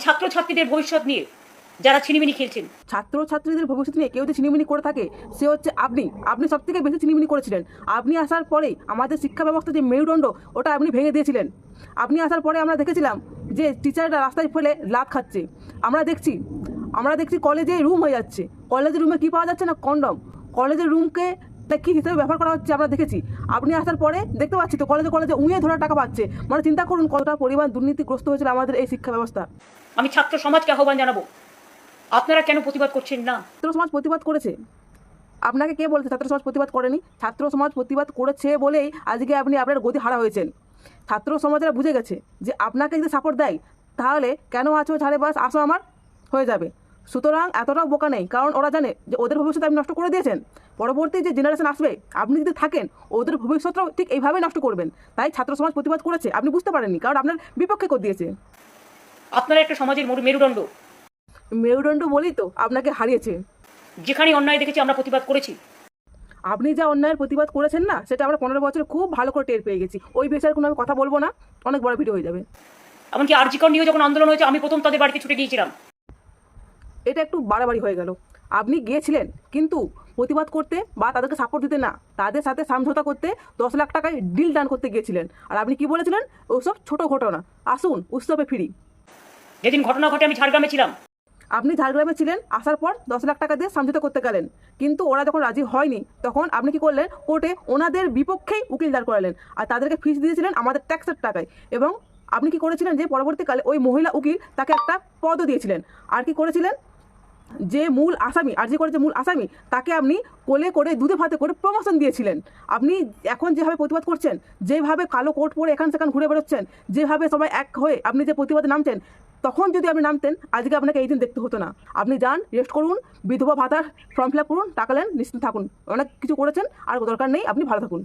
ছাত্রছাত্রীদের ভবিষ্যৎ নিয়ে যারা ছিনিমিনি খেলছেন। ছাত্রছাত্রীদের ভবিষ্যৎ নিয়ে কেউ যদি ছিনিমিনি করে থাকে সে হচ্ছে আপনি সব থেকে বেশি ছিনিমিনি করেছিলেন। আপনি আসার পরেই আমাদের শিক্ষা ব্যবস্থা যে মেরুদণ্ড ওটা আপনি ভেঙে দিয়েছিলেন। আপনি আসার পরে আমরা দেখেছিলাম যে টিচাররা রাস্তায় ফেলে লাত খাচ্ছে। আমরা দেখছি কলেজে রুম হয়ে যাচ্ছে। কলেজের রুমে কী পাওয়া যাচ্ছে না, কন্ডম। কলেজের রুমকে তা কী হিসেবে ব্যবহার করা হচ্ছে আমরা দেখেছি। আপনি আসার পরে দেখতে পাচ্ছি তো কলেজে উঁয়ে ধরে টাকা পাচ্ছে। মানে চিন্তা করুন কতটা পরিমাণ দুর্নীতিগ্রস্ত হয়েছিল আমাদের এই শিক্ষা ব্যবস্থা। আমি ছাত্র সমাজকে আহ্বান জানাবো, আপনারা কেন প্রতিবাদ করছেন না? ছাত্র সমাজ প্রতিবাদ করেছে। আপনাকে কে বলেছে ছাত্র সমাজ প্রতিবাদ করেনি? ছাত্র সমাজ প্রতিবাদ করেছে বলেই আজকে আপনি আপনার গতি হারা হয়েছেন। ছাত্র সমাজরা বুঝে গেছে যে আপনাকে যদি সাপোর্ট দেয় তাহলে কেন আছো ছাড়ে বাস আসো আমার হয়ে যাবে। সুতরাং এতটাও বোকা নেই, কারণ ওরা জানে যে ওদের ভবিষ্যৎ আপনি নষ্ট করে দিয়েছেন। পরবর্তী যে জেনারেশন আসবে আপনি যদি থাকেন ওদের ভবিষ্যৎটাও ঠিক এইভাবেই নষ্ট করবেন। তাই ছাত্র সমাজ প্রতিবাদ করেছে, আপনি বুঝতে পারেননি কারণ আপনার বিপক্ষে করে দিয়েছে। আপনারা একটা সমাজের মেরুদণ্ড, মেরুদণ্ড বলেই তো আপনাকে হারিয়েছে। যেখানে অন্যায় দেখেছি আমরা প্রতিবাদ করেছি। আপনি যা অন্যায়ের প্রতিবাদ করেছেন না সেটা আমরা 15 বছরে খুব ভালো করে টের পেয়ে গেছি। ওই বিষয়ে কোনো আমি কথা বলবো না, অনেক বড় ভিডিও হয়ে যাবে। এমনকি আরজিকর নিয়ে যখন আন্দোলন হয়েছে আমি প্রথম তাদের বাড়িতে ছুটে গিয়েছিলাম। এটা একটু বাড়াবাড়ি হয়ে গেল। আপনি গিয়েছিলেন কিন্তু প্রতিবাদ করতে বা তাদেরকে সাপোর্ট দিতে না, তাদের সাথে সমঝোতা করতে 10 লাখ টাকায় ডিল ডান করতে গিয়েছিলেন। আর আপনি কি বলেছিলেন? ওসব ছোট ঘটনা, আসুন উৎসবে ফিরি। যেদিন ঘটনা ঘটে আমি ঝাড়গ্রামে ছিলাম। আপনি ঝাড়গ্রামে ছিলেন, আসার পর 10 লাখ টাকা দিয়ে সমঝোতা করতে গেলেন, কিন্তু ওরা যখন রাজি হয়নি তখন আপনি কি করলেন? কোর্টে ওনাদের বিপক্ষেই উকিল দাঁড় করালেন আর তাদেরকে ফিস দিয়েছিলেন আমাদের ট্যাক্সের টাকায়। এবং আপনি কি করেছিলেন যে পরবর্তীকালে ওই মহিলা উকিল তাকে একটা পদও দিয়েছিলেন। আর কি করেছিলেন? যে মূল আসামি আরজি করে যে মূল আসামি তাকে আপনি কোলে করে দুধে ভাতে করে প্রমোশন দিয়েছিলেন। আপনি এখন যেভাবে প্রতিবাদ করছেন, যেভাবে কালো কোট পরে এখান সেখান ঘুরে বেরোচ্ছেন, যেভাবে সবাই এক হয়ে আপনি যে প্রতিবাদে নামছেন, তখন যদি আপনি নামতেন আজকে আপনাকে এই দিন দেখতে হতো না। আপনি যান, রেস্ট করুন, বিধবা ভাতার ফর্ম ফিল আপ করুন, টাকা নেন, নিশ্চিন্ত থাকুন। অনেক কিছু করেছেন, আর দরকার নেই, আপনি ভালো থাকুন।